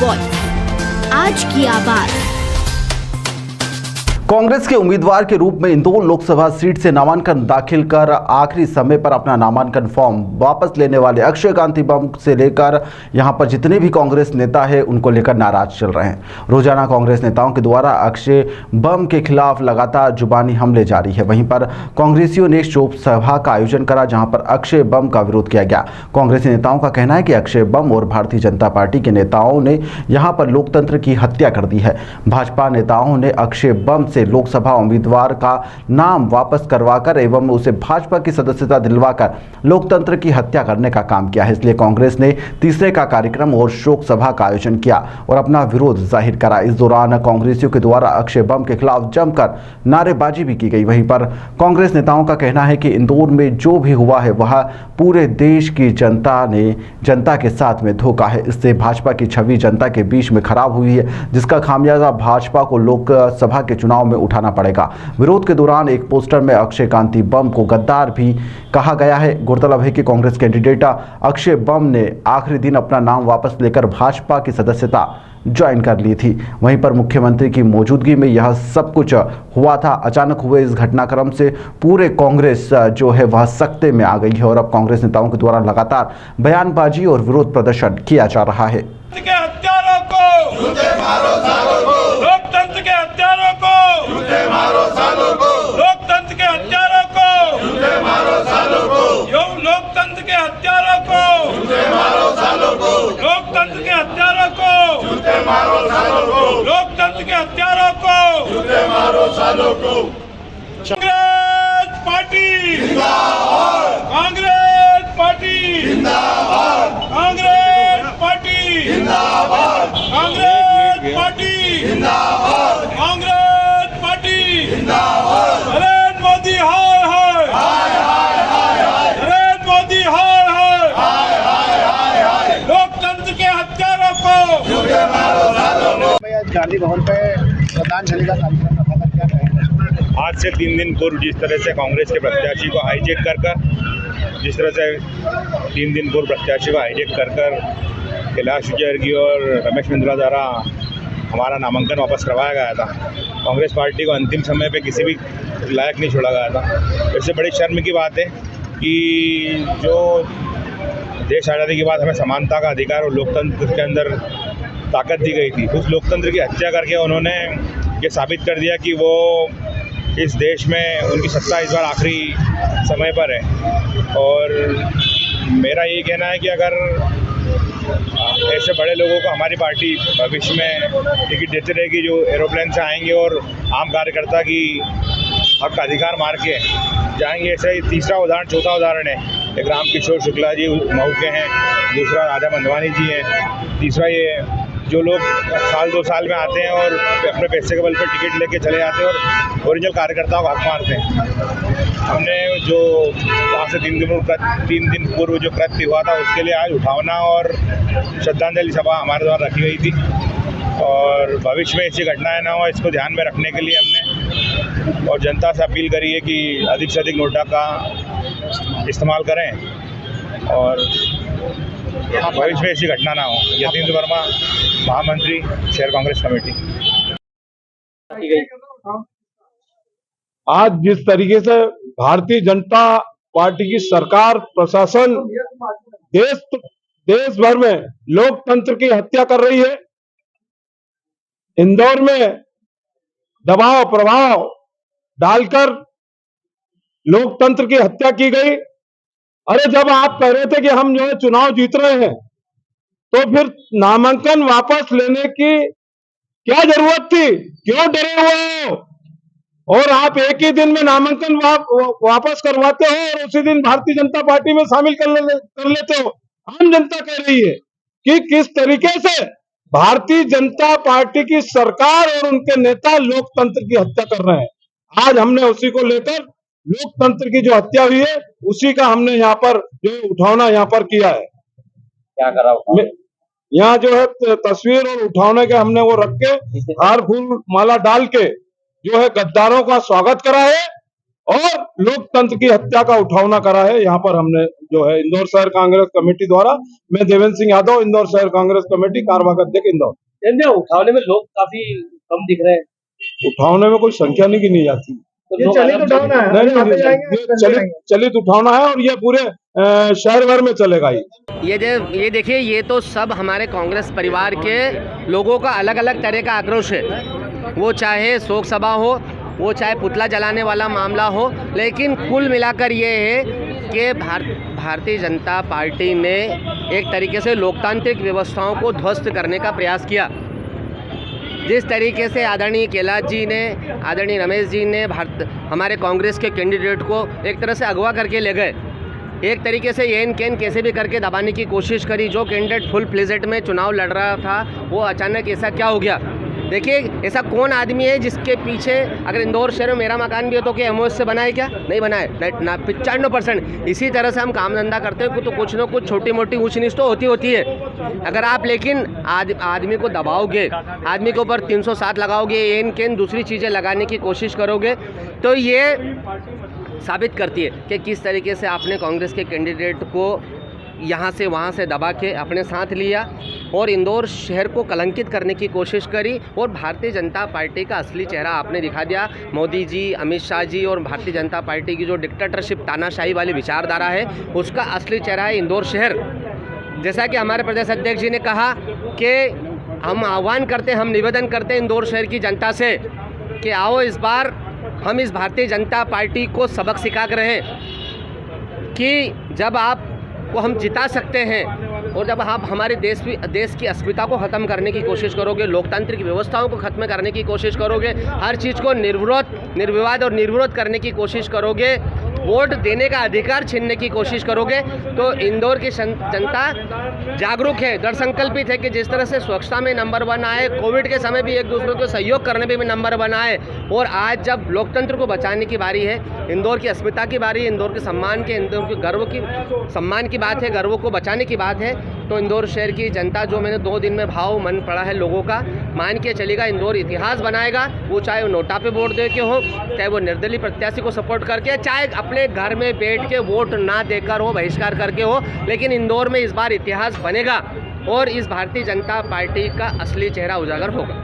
Voice, आज की आवाज। कांग्रेस के उम्मीदवार के रूप में इंदौर लोकसभा सीट से नामांकन दाखिल कर आखिरी समय पर अपना नामांकन फॉर्म वापस लेने वाले अक्षय कांति बम से लेकर यहां पर जितने भी कांग्रेस नेता हैं उनको लेकर नाराज चल रहे हैं। रोजाना कांग्रेस नेताओं के द्वारा अक्षय बम के खिलाफ लगातार जुबानी हमले जारी है। वहीं पर कांग्रेसियों ने शोक सभा का आयोजन करा जहां पर अक्षय बम का विरोध किया गया। कांग्रेसी नेताओं का कहना है कि अक्षय बम और भारतीय जनता पार्टी के नेताओं ने यहां पर लोकतंत्र की हत्या कर दी है। भाजपा नेताओं ने अक्षय बम से लोकसभा उम्मीदवार का नाम वापस करवाकर एवं उसे भाजपा की सदस्यता दिलवाकर लोकतंत्र की हत्या करने का काम किया है। इसलिए कांग्रेस ने तीसरे का कार्यक्रम और शोक सभा का आयोजन किया और अपना विरोध जाहिर करा। इस दौरान कांग्रेसियों के द्वारा अक्षय बम के खिलाफ जमकर नारेबाजी भी की गई। वहीं पर कांग्रेस नेताओं का कहना है कि इंदौर में जो भी हुआ है वह पूरे देश की जनता के साथ में धोखा है। इससे भाजपा की छवि जनता के बीच में खराब हुई है, जिसका खामियाजा भाजपा को लोकसभा के चुनाव में उठाना पड़ेगा। विरोध के दौरान एक पोस्टर में अक्षय कांति बम को गद्दार भी कहा गया है। गौरतलब है कि कांग्रेस कैंडिडेट अक्षय बम ने आखिरी दिन अपना नाम वापस लेकर भाजपा की सदस्यता ज्वाइन कर ली थी। वहीं पर मुख्यमंत्री की मौजूदगी में यह सब कुछ हुआ था। अचानक हुए इस घटनाक्रम से पूरे कांग्रेस जो है वह सकते में आ गई है और अब कांग्रेस नेताओं के द्वारा लगातार बयानबाजी और विरोध प्रदर्शन किया जा रहा है। हत्यारों को लोकतंत्र के हत्यारों को लोकतंत्र के हत्यारों को लोकतंत्र के हत्यारों को लोकतंत्र के हत्यारों को लोकतंत्र के हत्यारों को कांग्रेस पार्टी जिंदाबाद, कांग्रेस पार्टी जिंदाबाद, कांग्रेस पार्टी जिंदाबाद, कांग्रेस पार्टी जिंदाबाद, कांग्रेस पार्टी जिंदाबाद। नरेंद्र मोदी हाय हाय हाय हाय हाय हाय, नरेंद्र मोदी हाय हाय हाय हाय हाय हाय, लोकतंत्र के हत्यारों को गांधी भवन पे श्रद्धांजलि का कार्यक्रम रखा था, क्या कहेंगे? आज से 3 दिन पूर्व जिस तरह से कांग्रेस के प्रत्याशी को हाईजैक कर जिस तरह से 3 दिन पूर्व प्रत्याशी को हाईजैक कर कैलाश विजयवर्गीय और रमेश बिंद्रा द्वारा हमारा नामांकन वापस करवाया गया था। कांग्रेस पार्टी को अंतिम समय पे किसी भी लायक नहीं छोड़ा गया था। इससे बड़ी शर्म की बात है कि जो देश आज़ादी के बाद हमें समानता का अधिकार और लोकतंत्र के अंदर ताकत दी गई थी, उस लोकतंत्र की हत्या करके उन्होंने ये साबित कर दिया कि वो इस देश में उनकी सत्ता इस बार आखिरी समय पर है। और मेरा ये कहना है कि अगर ऐसे बड़े लोगों को हमारी पार्टी भविष्य में टिकट देते रहेगी जो एरोप्लेन से आएंगे और आम कार्यकर्ता की हक अधिकार मार के जाएंगे। ऐसा ही तीसरा उदाहरण, चौथा उदाहरण है। एक रामकिशोर शुक्ला जी मऊ के हैं, दूसरा राजा मंधवानी जी हैं, तीसरा ये जो लोग साल 2 साल में आते हैं और अपने पैसे के बल पर टिकट लेके चले जाते हैं और ओरिजिनल कार्यकर्ताओं को हक मारते हैं। हमने जो वहाँ से 3 दिन पूर्व जो कृत्य हुआ था उसके लिए आज उठावना और श्रद्धांजलि सभा हमारे द्वारा रखी गई थी और भविष्य में ऐसी घटनाएं ना हो इसको ध्यान में रखने के लिए हमने और जनता से अपील करी है कि अधिक से अधिक नोटा का इस्तेमाल करें और भविष्य में ऐसी घटना ना हो। यतीन्द्र वर्मा, महामंत्री, शहर कांग्रेस कमेटी। आज जिस तरीके से भारतीय जनता पार्टी की सरकार, प्रशासन देश भर में लोकतंत्र की हत्या कर रही है, इंदौर में दबाव प्रभाव डालकर लोकतंत्र की हत्या की गई। अरे जब आप कह रहे थे कि हम जो है चुनाव जीत रहे हैं तो फिर नामांकन वापस लेने की क्या जरूरत थी? क्यों डरे हुए हो? और आप एक ही दिन में नामांकन वापस करवाते हो और उसी दिन भारतीय जनता पार्टी में शामिल कर लेते हो। आम जनता कह रही है कि किस तरीके से भारतीय जनता पार्टी की सरकार और उनके नेता लोकतंत्र की हत्या कर रहे हैं। आज हमने उसी को लेकर लोकतंत्र की जो हत्या हुई है उसी का हमने यहाँ पर जो उठावना यहाँ पर किया है। क्या करा? यहाँ जो है तस्वीर और उठावने के हमने वो रख के हार फूल माला डाल के जो है गद्दारों का स्वागत करा है और लोकतंत्र की हत्या का उठावना करा है। यहाँ पर हमने जो है इंदौर शहर कांग्रेस कमेटी द्वारा, मैं देवेंद्र सिंह यादव, इंदौर शहर कांग्रेस कमेटी कारवाक अध्यक्ष इंदौर। उठावने में लोग काफी कम दिख रहे हैं। उठावने में कोई संख्या नहीं गिनी जाती। ये चलित उठावना है, नहीं, चलित उठावना है और ये पूरे शहर भर में चलेगा। ये देखिए, ये तो सब हमारे कांग्रेस परिवार के लोगों का अलग अलग तरह का आक्रोश है। वो चाहे शोक सभा हो, वो चाहे पुतला जलाने वाला मामला हो, लेकिन कुल मिलाकर ये है कि भारतीय जनता पार्टी ने एक तरीके से लोकतांत्रिक व्यवस्थाओं को ध्वस्त करने का प्रयास किया। जिस तरीके से आदरणीय कैलाश जी ने, आदरणीय रमेश जी ने हमारे कांग्रेस के कैंडिडेट को एक तरह से अगवा करके ले गए, एक तरीके से एन कैन कैसे भी करके दबाने की कोशिश करी। जो कैंडिडेट फुल फ्लेजेड में चुनाव लड़ रहा था, वो अचानक ऐसा क्या हो गया। देखिए, ऐसा कौन आदमी है जिसके पीछे, अगर इंदौर शहर में मेरा मकान भी हो तो क्या एमओएस से बनाए, क्या नहीं बनाए ना, 95%। इसी तरह से हम काम धंधा करते हैं तो कुछ ना कुछ छोटी मोटी ऊंच नीच तो होती है। अगर आप लेकिन आदमी को दबाओगे, आदमी के ऊपर 307 लगाओगे, एन कैन दूसरी चीज़ें लगाने की कोशिश करोगे, तो ये साबित करती है कि किस तरीके से आपने कांग्रेस के कैंडिडेट को यहाँ से वहाँ से दबा के अपने साथ लिया और इंदौर शहर को कलंकित करने की कोशिश करी और भारतीय जनता पार्टी का असली चेहरा आपने दिखा दिया। मोदी जी, अमित शाह जी और भारतीय जनता पार्टी की जो डिक्टेटरशिप, तानाशाही वाली विचारधारा है, उसका असली चेहरा है इंदौर शहर। जैसा कि हमारे प्रदेश अध्यक्ष जी ने कहा कि हम आह्वान करते, हम निवेदन करते हैं इंदौर शहर की जनता से कि आओ इस बार हम इस भारतीय जनता पार्टी को सबक सिखा कर रहे कि जब आप को हम जिता सकते हैं और जब आप हमारे देश की अस्मिता को ख़त्म करने की कोशिश करोगे, लोकतांत्रिक व्यवस्थाओं को ख़त्म करने की कोशिश करोगे, हर चीज़ को निर्विवाद और निर्विरोध करने की कोशिश करोगे, वोट देने का अधिकार छीनने की कोशिश करोगे, तो इंदौर की जनता जागरूक है, दृढ़ संकल्पित है कि जिस तरह से स्वच्छता में नंबर 1 आए, कोविड के समय भी एक दूसरे को सहयोग करने में भी नंबर 1 आए, और आज जब लोकतंत्र को बचाने की बारी है, इंदौर की अस्मिता की बारी है, इंदौर के सम्मान के, इंदौर के गर्व की, सम्मान की बात है, गर्व को बचाने की बात है, तो इंदौर शहर की जनता, जो मैंने 2 दिन में भाव मन पड़ा है लोगों का, मान के चलेगा इंदौर इतिहास बनाएगा। वो चाहे वो नोटा पे वोट दे के हो, चाहे वो निर्दलीय प्रत्याशी को सपोर्ट करके, चाहे अपने घर में बैठ के वोट ना देकर हो, बहिष्कार करके हो, लेकिन इंदौर में इस बार इतिहास बनेगा और इस भारतीय जनता पार्टी का असली चेहरा उजागर होगा।